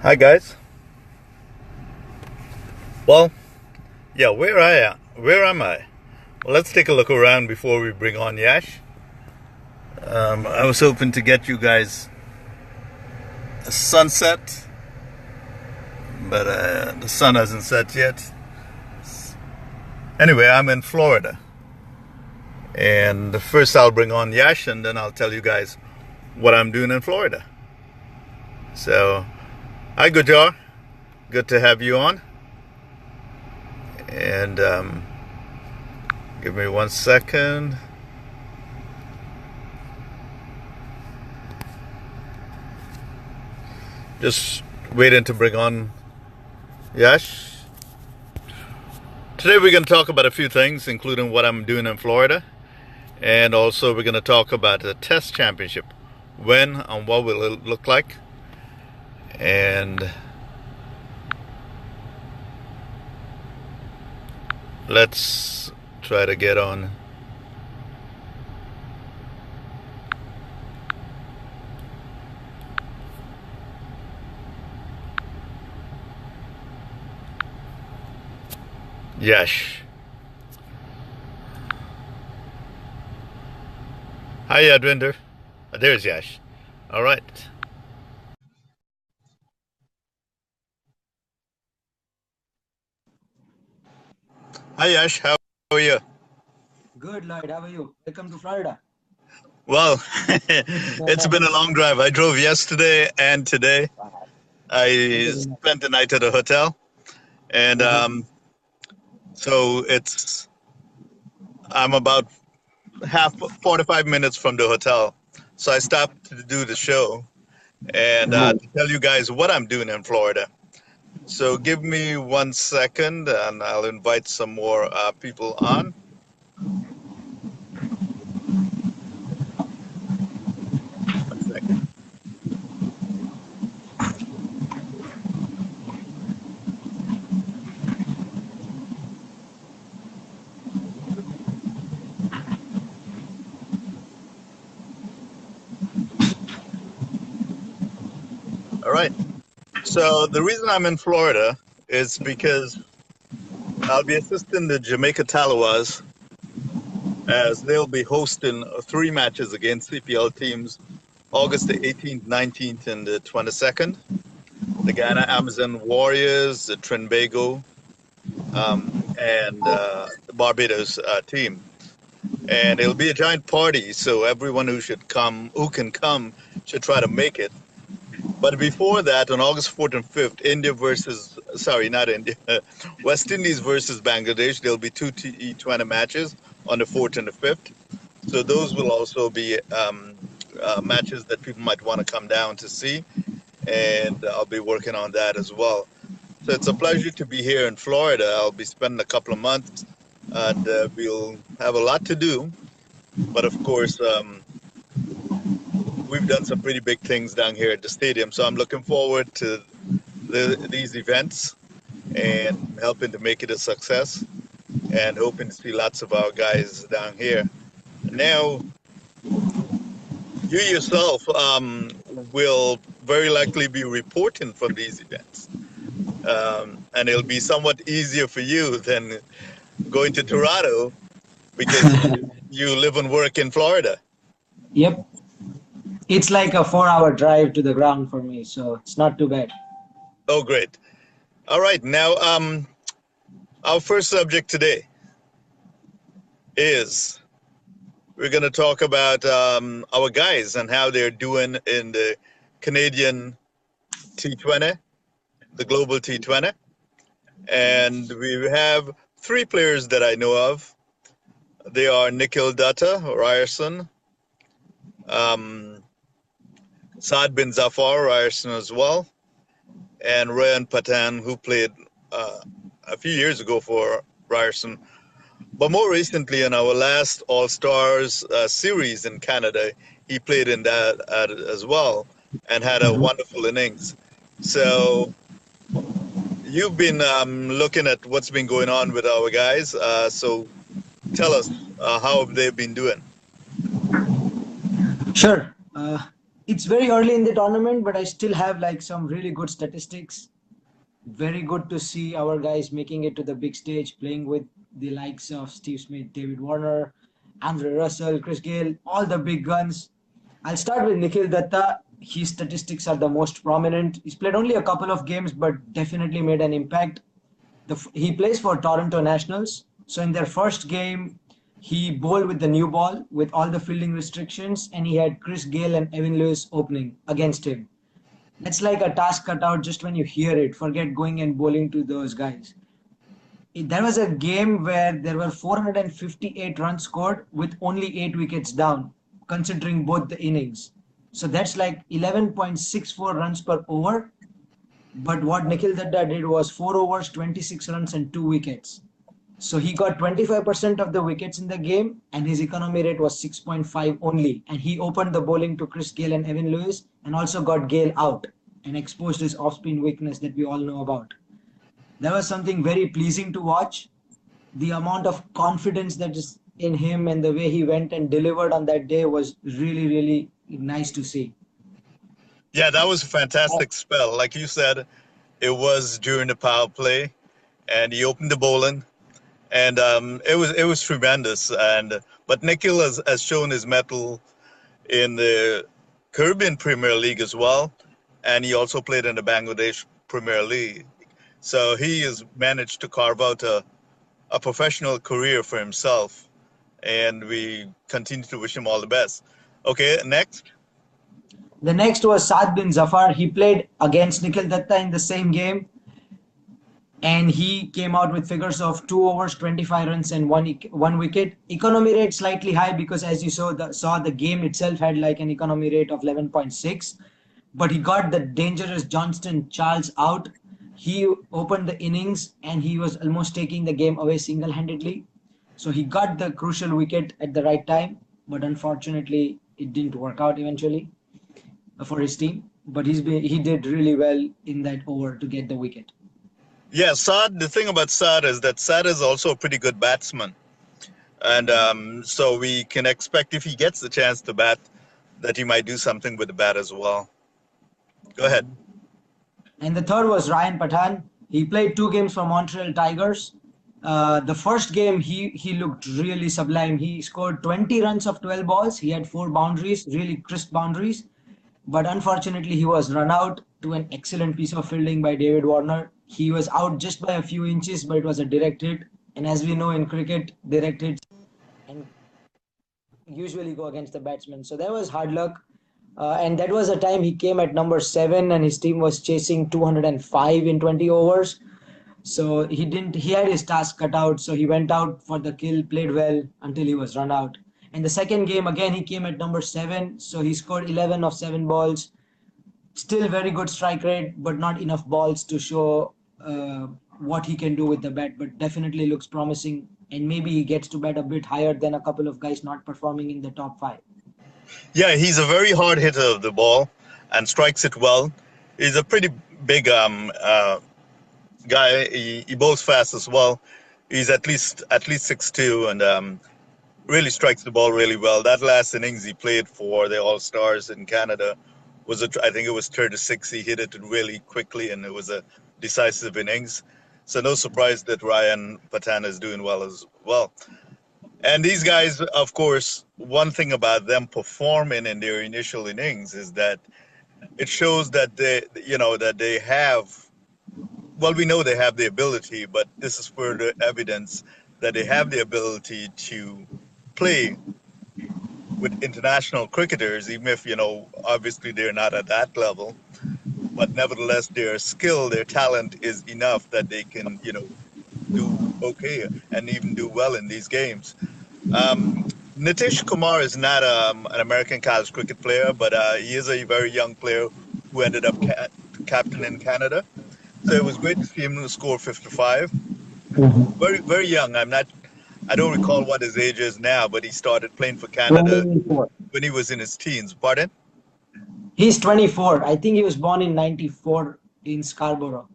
Hi guys. Well, yeah, where am I? Well, let's take a look around before we bring on Yash. I was hoping to get you guys a sunset, but the sun hasn't set yet. Anyway, I'm in Florida, and first I'll bring on Yash, and then I'll tell you guys what I'm doing in Florida. So, hi, Gujar. Good to have you on. And give me 1 second. Just waiting to bring on Yash. Today we're going to talk about a few things, including what I'm doing in Florida. And also we're going to talk about the test championship. When and what will it look like. And let's try to get on. Yash. Hi, Adwinder. There's Yash. All right. Hi, Yash. How are you? Good, Lloyd. How are you? Welcome to Florida. Well, it's been a long drive. I drove yesterday and today. Wow. I spent the night at a hotel, and so I'm about 45 minutes from the hotel. So I stopped to do the show and to tell you guys what I'm doing in Florida. So give me 1 second, and I'll invite some more people on. One second. All right. So the reason I'm in Florida is because I'll be assisting the Jamaica Talawas as they'll be hosting 3 matches against CPL teams August the 18th, 19th, and the 22nd. The Ghana Amazon Warriors, the Trinbago, and the Barbados team. And it'll be a giant party, so everyone who can come, should try to make it. But before that, on August 4th and 5th, not India, West Indies versus Bangladesh, there'll be two T20 matches on the 4th and the 5th. So those will also be matches that people might want to come down to see. And I'll be working on that as well. So it's a pleasure to be here in Florida. I'll be spending a couple of months, and we'll have a lot to do. But of course, we've done some pretty big things down here at the stadium. So I'm looking forward to these events and helping to make it a success, and hoping to see lots of our guys down here. Now, you yourself will very likely be reporting from these events. And it'll be somewhat easier for you than going to Toronto because you live and work in Florida. Yep. It's like a 4-hour drive to the ground for me, so it's not too bad. Oh, great. All right. Now, our first subject today is we're going to talk about our guys and how they're doing in the Canadian T20, the global T20. And we have 3 players that I know of. They are Nikhil Datta, Ryerson, Saad bin Zafar, Ryerson as well, and Rayan Patan, who played a few years ago for Ryerson. But more recently, in our last All-Stars series in Canada, he played in that as well and had a wonderful innings. So you've been looking at what's been going on with our guys. So tell us, how have they been doing? Sure. It's very early in the tournament, but I still have like some really good statistics. Very good to see our guys making it to the big stage, playing with the likes of Steve Smith, David Warner, Andre Russell, Chris Gale, all the big guns. I'll start with Nikhil Datta. His statistics are the most prominent. He's played only a couple of games, but definitely made an impact. He plays for Toronto Nationals. So in their first game, he bowled with the new ball with all the fielding restrictions, and he had Chris Gale and Evan Lewis opening against him. That's like a task cut out just when you hear it. Forget going and bowling to those guys. There was a game where there were 458 runs scored with only 8 wickets down, considering both the innings. So that's like 11.64 runs per over. But what Nikhil Dadda did was 4 overs, 26 runs, and 2 wickets. So he got 25% of the wickets in the game, and his economy rate was 6.5 only. And he opened the bowling to Chris Gale and Evan Lewis, and also got Gale out and exposed his off-spin weakness that we all know about. There was something very pleasing to watch. The amount of confidence that is in him and the way he went and delivered on that day was really, really nice to see. Yeah, that was a fantastic spell. Like you said, it was during the power play, and he opened the bowling, and it was tremendous. And but Nikhil has shown his mettle in the Caribbean Premier League as well, and he also played in the Bangladesh Premier League. So he has managed to carve out a professional career for himself, and we continue to wish him all the best. Okay, next. The next was Saad bin Zafar. He played against Nikhil Datta in the same game, and he came out with figures of 2 overs, 25 runs, and one wicket. Economy rate slightly high because, as you saw the game itself had like an economy rate of 11.6. But he got the dangerous Johnston Charles out. He opened the innings and he was almost taking the game away single-handedly. So he got the crucial wicket at the right time, but unfortunately it didn't work out eventually for his team. But he did really well in that over to get the wicket. Yeah, Saad. The thing about Saad is that Saad is also a pretty good batsman, and so we can expect if he gets the chance to bat, that he might do something with the bat as well. Go ahead. And the third was Ryan Pathan. He played 2 games for Montreal Tigers. The first game, he looked really sublime. He scored 20 runs of 12 balls. He had 4 boundaries, really crisp boundaries. But unfortunately, he was run out to an excellent piece of fielding by David Warner. He was out just by a few inches, but it was a direct hit. And as we know in cricket, direct hits and usually go against the batsman. So that was hard luck. And that was a time he came at number 7 and his team was chasing 205 in 20 overs. So he had his task cut out. So he went out for the kill, played well until he was run out. In the second game, again, he came at number 7. So he scored 11 of 7 balls. Still very good strike rate, but not enough balls to show what he can do with the bat. But definitely looks promising. And maybe he gets to bat a bit higher than a couple of guys not performing in the top 5. Yeah, he's a very hard hitter of the ball and strikes it well. He's a pretty big guy. He bowls fast as well. He's at least 6'2" and really strikes the ball really well. That last innings he played for the All Stars in Canada I think it was 36. He hit it really quickly, and it was a decisive innings. So no surprise that Ryan Pathan is doing well as well. And these guys, of course, one thing about them performing in their initial innings is that it shows that they have, well, we know they have the ability, but this is further evidence that they have the ability to play with international cricketers, even if, obviously they're not at that level. But nevertheless, their skill, their talent is enough that they can, do okay and even do well in these games. Nitish Kumar is not an American college cricket player, but he is a very young player who ended up captain in Canada. So it was great to see him score 55. Very, very young. I don't recall what his age is now, but he started playing for Canada 24. when he was in his teens. Pardon? He's 24. I think he was born in 94 in Scarborough.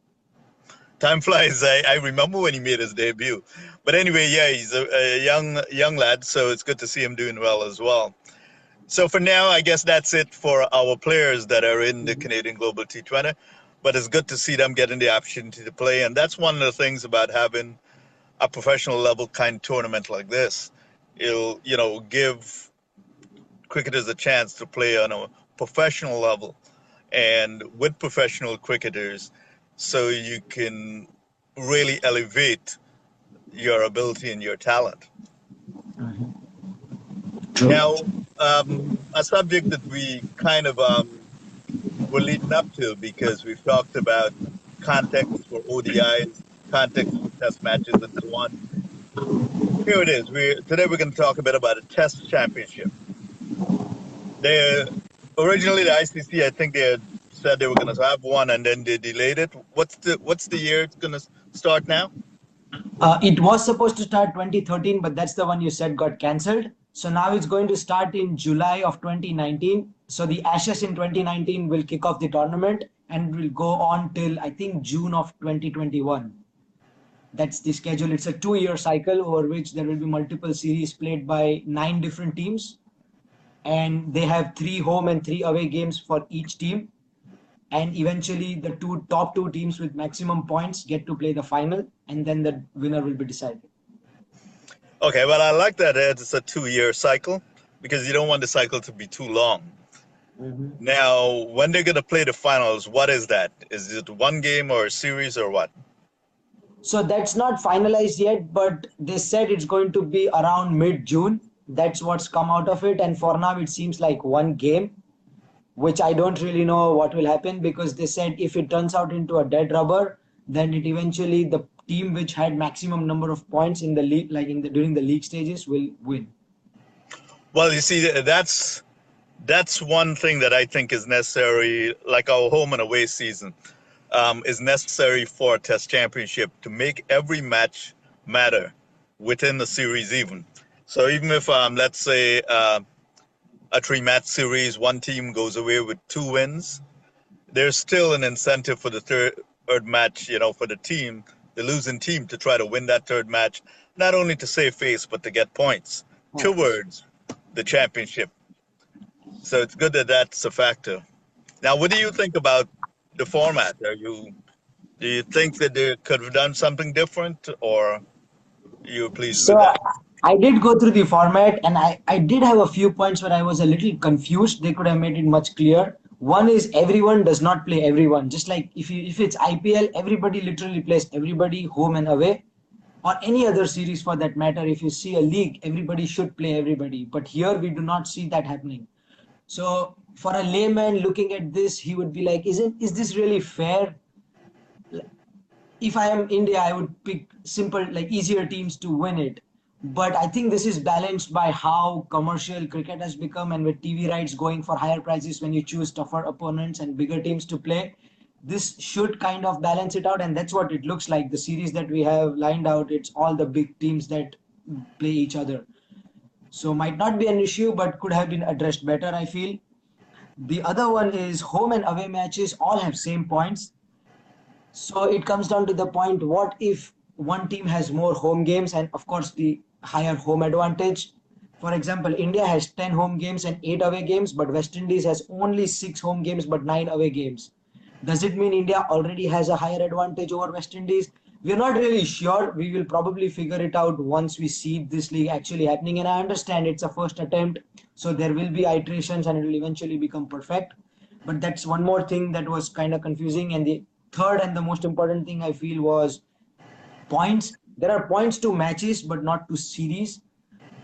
Time flies. I remember when he made his debut. But anyway, yeah, he's a young lad, so it's good to see him doing well as well. So for now, I guess that's it for our players that are in the Canadian Global T20. But it's good to see them getting the opportunity to play, and that's one of the things about having a professional level kind of tournament like this. It'll, give cricketers a chance to play on a professional level and with professional cricketers, so you can really elevate your ability and your talent. True. Now, a subject that we kind of were leading up to, because we've talked about context for ODIs, context for test matches, and so on. Here it is. Today we're going to talk a bit about a test championship. They originally the ICC, I think they had said they were going to have one, and then they delayed it. What's the year it's going to start now? It was supposed to start 2013, but that's the one you said got cancelled. So now it's going to start in July of 2019. So the Ashes in 2019 will kick off the tournament and will go on till I think June of 2021. That's the schedule. It's a 2-year cycle over which there will be multiple series played by 9 different teams. And they have 3 home and 3 away games for each team. And eventually the top two teams with maximum points get to play the final, and then the winner will be decided. Okay, well, I like that it's a 2-year cycle because you don't want the cycle to be too long. Now, when they're going to play the finals, what is that? Is it one game or a series or what? So that's not finalized yet, but they said it's going to be around mid-June. That's what's come out of it. And for now, it seems like one game, which I don't really know what will happen, because they said if it turns out into a dead rubber, then it eventually the team which had maximum number of points in the league, like during the league stages, will win. Well, you see, that's one thing that I think is necessary, like our home and away season, is necessary for a test championship to make every match matter within the series even. So even if, let's say, a 3-match series, one team goes away with 2 wins, there's still an incentive for the third match, for the losing team, to try to win that third match, not only to save face, but to get points towards the championship. So it's good that that's a factor. Now, what do you think about the format? Do you think that they could have done something different, or are you pleased with So that? I did go through the format, and I did have a few points where I was a little confused. They could have made it much clearer. One is everyone does not play everyone. Just like if it's IPL, everybody literally plays everybody home and away, or any other series for that matter. If you see a league, everybody should play everybody. But here we do not see that happening. So for a layman looking at this, he would be like, is this really fair? If I am India, I would pick simple, like easier teams to win it. But I think this is balanced by how commercial cricket has become, and with TV rights going for higher prices when you choose tougher opponents and bigger teams to play. This should kind of balance it out, and that's what it looks like. The series that we have lined out, it's all the big teams that play each other. So might not be an issue, but could have been addressed better, I feel. The other one is home and away matches all have same points. So it comes down to the point, what if one team has more home games and of course the higher home advantage? For example, India has 10 home games and 8 away games, but West Indies has only 6 home games but 9 away games. Does it mean India already has a higher advantage over West Indies? We're not really sure. We will probably figure it out once we see this league actually happening. And I understand it's a first attempt, so there will be iterations and it will eventually become perfect. But that's one more thing that was kind of confusing. And the third and the most important thing I feel was points. There are points to matches, but not to series.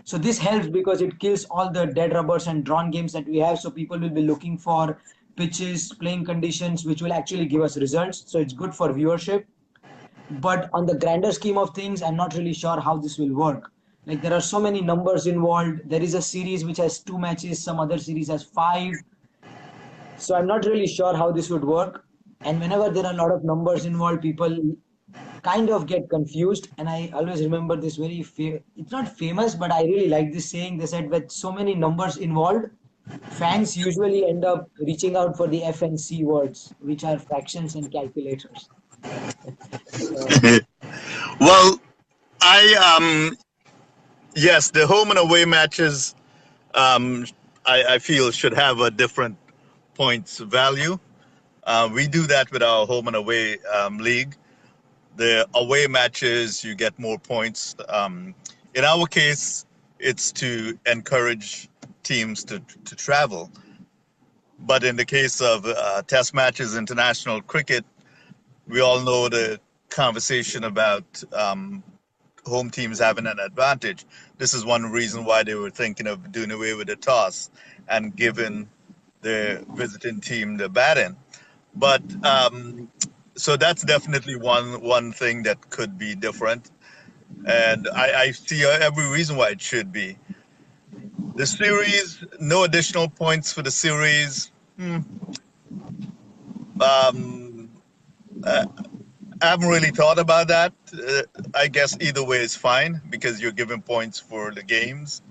So this helps because it kills all the dead rubbers and drawn games that we have. So people will be looking for pitches, playing conditions, which will actually give us results. So it's good for viewership. But on the grander scheme of things, I'm not really sure how this will work. Like there are so many numbers involved. There is a series which has 2 matches, some other series has 5. So I'm not really sure how this would work. And whenever there are a lot of numbers involved, people kind of get confused. And I always remember this it's not famous, but I really like this saying. They said with so many numbers involved, fans usually end up reaching out for the F and C words, which are fractions and calculators. So, Well, I yes, the home and away matches. Um, I feel should have a different points value. We do that with our home and away league. The away matches, you get more points. In our case, it's to encourage teams to travel. But in the case of test matches, international cricket, we all know the conversation about home teams having an advantage. This is one reason why they were thinking of doing away with the toss and giving the visiting team the batting. But so that's definitely one thing that could be different, and I see every reason why it should be. The series, no additional points for the series. Um, I haven't really thought about that. I guess either way is fine because you're giving points for the games.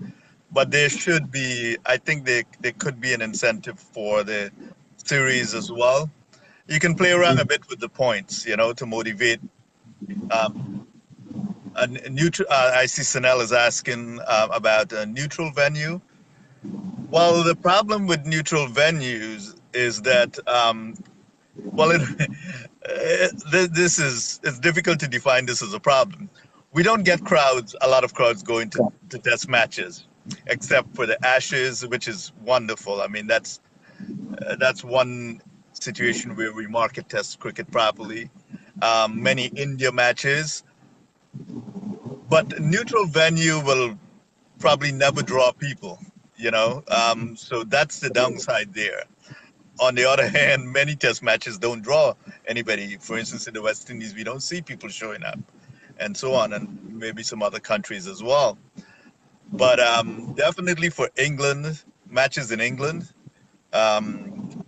But there should be, I think there could be an incentive for the series as well. You can play around a bit with the points, to motivate. Um, a neutral, I see Sanel is asking about a neutral venue. Well, the problem with neutral venues is that, well, it's difficult to define this as a problem. We don't get a lot of crowds going to test matches, except for the Ashes, which is wonderful. I mean, that's one situation where we market test cricket properly. Many India matches, but neutral venue will probably never draw people. So that's the downside there. On the other hand, many test matches don't draw anybody. For instance, in the West Indies, we don't see people showing up, and so on, and maybe some other countries as well. But definitely for England, matches in England, um,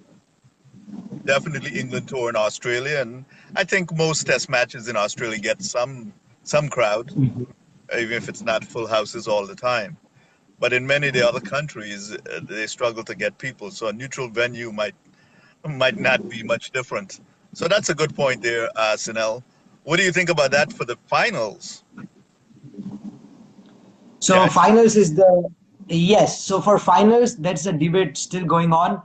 definitely England tour in Australia, and I think most test matches in Australia get some crowd, even if it's not full houses all the time. But in many of the other countries, they struggle to get people. So a neutral venue might not be much different. So that's a good point there, Sinel. What do you think about that for the finals? So Yeah, finals is the yes. So for finals, that's a debate still going on.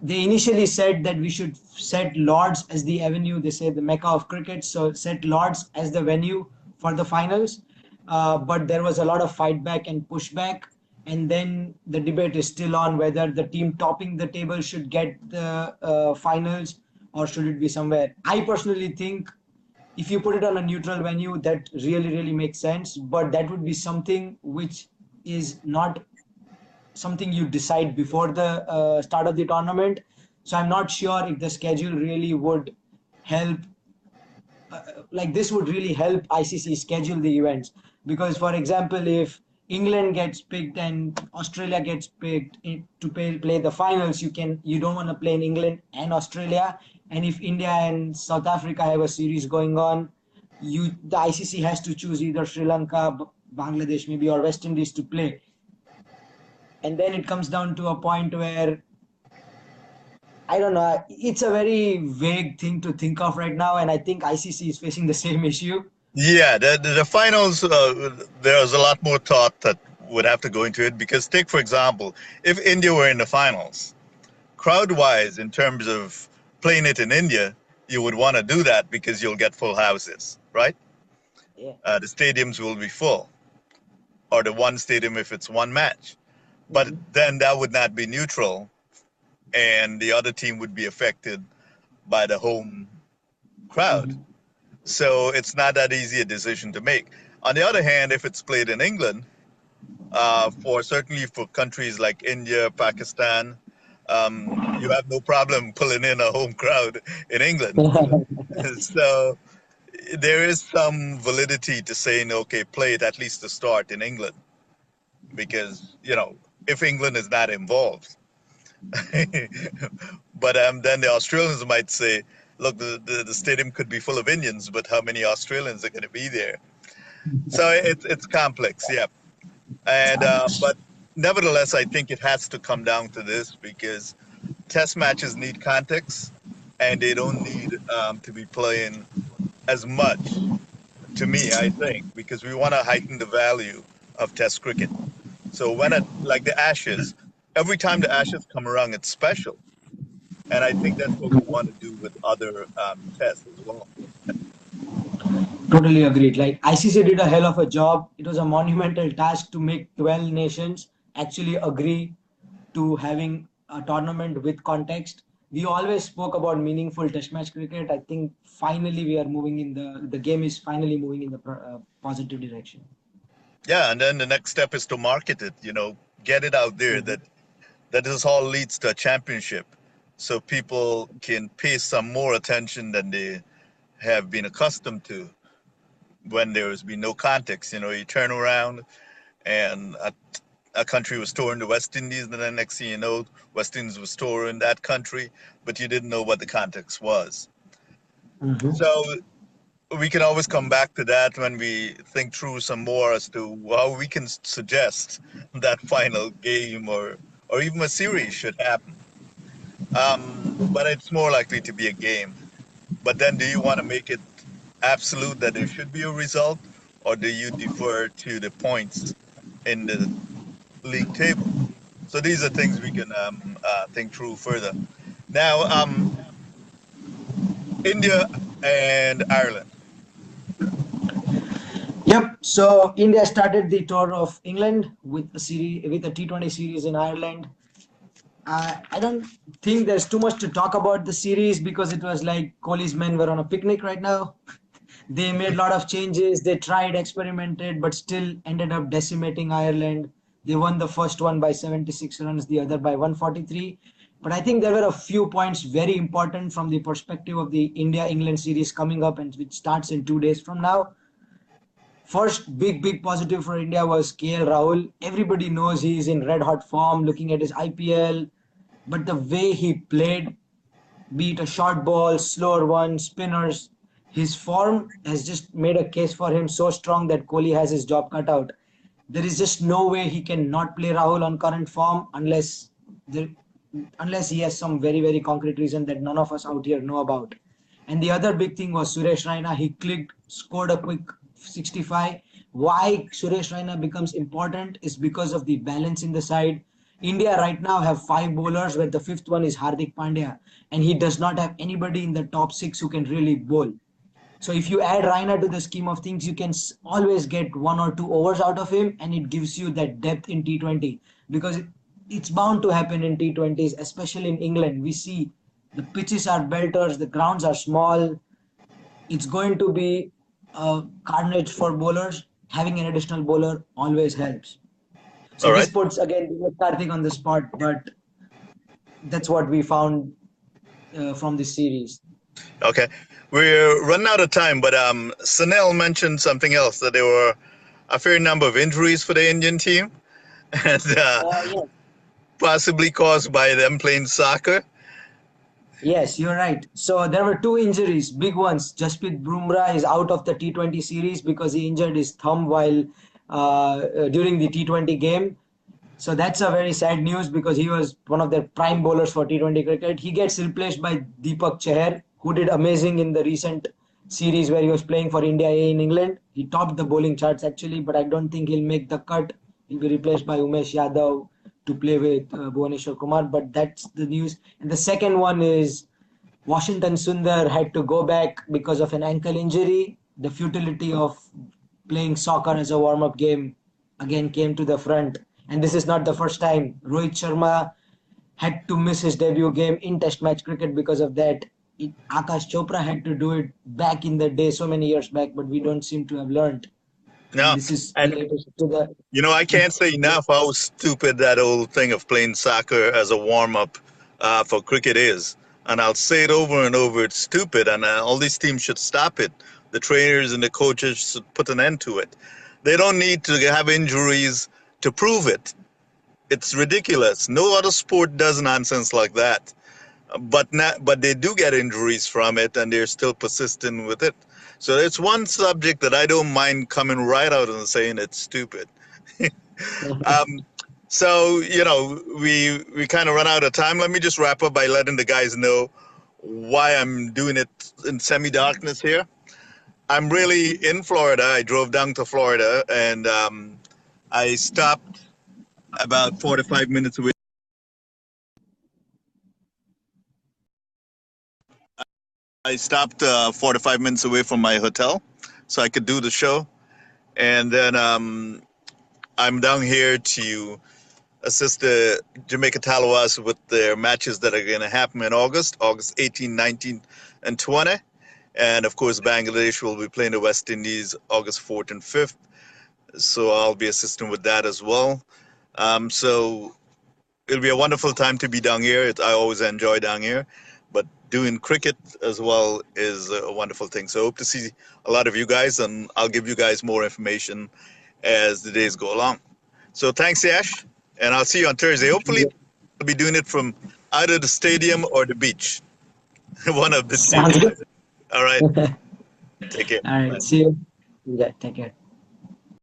They initially said that we should set Lords as the avenue. They say the mecca of cricket. So set Lords as the venue for the finals. But there was a lot of fight back and pushback. And then the debate is still on whether the team topping the table should get the finals or should it be somewhere. I personally think if you put it on a neutral venue, that really makes sense. But that would be something which is not something you decide before the start of the tournament. So I'm not sure if the schedule really would help. Like this would really help ICC schedule the events, because for example, if England gets picked and Australia gets picked to play the finals, you don't want to play in England and Australia. And if India and South Africa have a series going on, the ICC has to choose either Sri Lanka, Bangladesh maybe, or West Indies to play. And then it comes down to a point where I don't know. It's a very vague thing to think of right now, and I think ICC is facing the same issue. yeah. The finals, there's a lot more thought that would have to go into it because take for example, if India were in the finals, crowd-wise, in terms of playing it in India, you would want to do that because you'll get full houses, right? Yeah. The stadiums will be full, or the one stadium if it's one match. But then that would not be neutral, and the other team would be affected by the home crowd. Mhm. So it's not that easy a decision to make. On the other hand, if it's played in England, for certainly for countries like India, Pakistan, you have no problem pulling in a home crowd in England. So there is some validity to saying, okay, play it at least to start in England, because if England is not involved. But then the Australians might say, look, the stadium could be full of Indians, but how many Australians are going to be there? So it's complex, yeah. And but nevertheless, I think it has to come down to this because test matches need context, and they don't need to be playing as much. To me, I think because we want to heighten the value of test cricket. So when like the Ashes, every time the Ashes come around, it's special. And I think that's what we want to do with other tests as well. Totally agreed. Like ICC did a hell of a job. It was a monumental task to make 12 nations actually agree to having a tournament with context. We always spoke about meaningful test match cricket. I think finally we are moving in the game is finally moving in the positive direction. Yeah, and then the next step is to market it. Get it out there Mhm. that this all leads to a championship, so people can pay some more attention than they have been accustomed to when there's been no context. You turn around and a country was touring the West Indies, and then next thing you know, West Indies was touring that country, but you didn't know what the context was. Mhm. So we can always come back to that when we think through some more as to how we can suggest that final game or even a series should happen. But it's more likely to be a game. But then, do you want to make it absolute that there should be a result, or do you defer to the points in the league table? So these are things we can think through further. Now, India and Ireland. Yep. So India started the tour of England with a series with a T20 series in Ireland. I don't think there's too much to talk about the series because it was like Kohli's men were on a picnic right now. They made a lot of changes. They tried, experimented, but still ended up decimating Ireland. They won the first one by 76 runs, the other by 143. But I think there were a few points very important from the perspective of the India England series coming up, and which starts in 2 days from now. First big positive for India was KL Rahul. Everybody knows he is in red hot form looking at his IPL, but the way he played, be it a short ball, slower one, spinners, his form has just made a case for him so strong that Kohli has his job cut out. There is just no way he can not play Rahul on current form there, unless he has some very concrete reason that none of us out here know about. And the other big thing was Suresh Raina. He clicked, scored a quick 65. Why Suresh Raina becomes important is because of the balance in the side. India right now have five bowlers, where the fifth one is Hardik Pandya, and he does not have anybody in the top six who can really bowl. So if you add Raina to the scheme of things, you can always get 1 or 2 overs out of him, and it gives you that depth in T20 because it's bound to happen in T20s, especially in England. We see the pitches are belters, the grounds are small. It's going to be a carnage for bowlers. Having an additional bowler always helps. So All this right. puts again Karthik on the spot, but that's what we found from this series. Okay. We're running out of time, but Sunil mentioned something else, that there were a fair number of injuries for the Indian team, and Yeah. possibly caused by them playing soccer. Yes, you're right. So there were two injuries, big ones. Jasprit Bumrah is out of the T20 series because he injured his thumb while during the T20 game. So that's a very sad news because he was one of their prime bowlers for T20 cricket. He gets replaced by Deepak Chahar, who did amazing in the recent series where he was playing for India A in England. He topped the bowling charts actually, but I don't think he'll make the cut. He'll be replaced by Umesh Yadav to play with Bhuvaneshwar Kumar, but that's the news. And the second one is Washington Sundar had to go back because of an ankle injury. The futility of playing soccer as a warm up game again came to the front. And this is not the first time. Rohit Sharma had to miss his debut game in Test match cricket because of that. Akash Chopra had to do it back in the day, so many years back, but we don't seem to have learned. And No, this is the and latest to the. I can't say enough how stupid that old thing of playing soccer as a warm up for cricket is. And I'll say it over and over. It's stupid, and all these teams should stop it. The trainers and the coaches should put an end to it. They don't need to have injuries to prove it. It's ridiculous. No other sport does nonsense like that. But they do get injuries from it, and they're still persistent with it. So it's one subject that I don't mind coming right out and saying it's stupid. um, so we kind of run out of time. Let me just wrap up by letting the guys know why I'm doing it in semi-darkness here. I'm really in Florida. I drove down to Florida, and I stopped about 45 minutes away I stopped 45 minutes away from my hotel so I could do the show. And then I'm down here to assist the Jamaica Talawas with their matches that are going to happen in August 18, 19, and 20. And of course, Bangladesh will be playing the West Indies August 4th and 5th. So I'll be assisting with that as well. So it'll be a wonderful time to be down here. I always enjoy down here, but doing cricket as well is a wonderful thing. So I hope to see a lot of you guys, and I'll give you guys more information as the days go along. So thanks, Yash, and I'll see you on Thursday. Hopefully, I'll be doing it from either the stadium or the beach, one of the two. Sounds good. All right, take care. All right. Bye. See you. Yeah. Take care.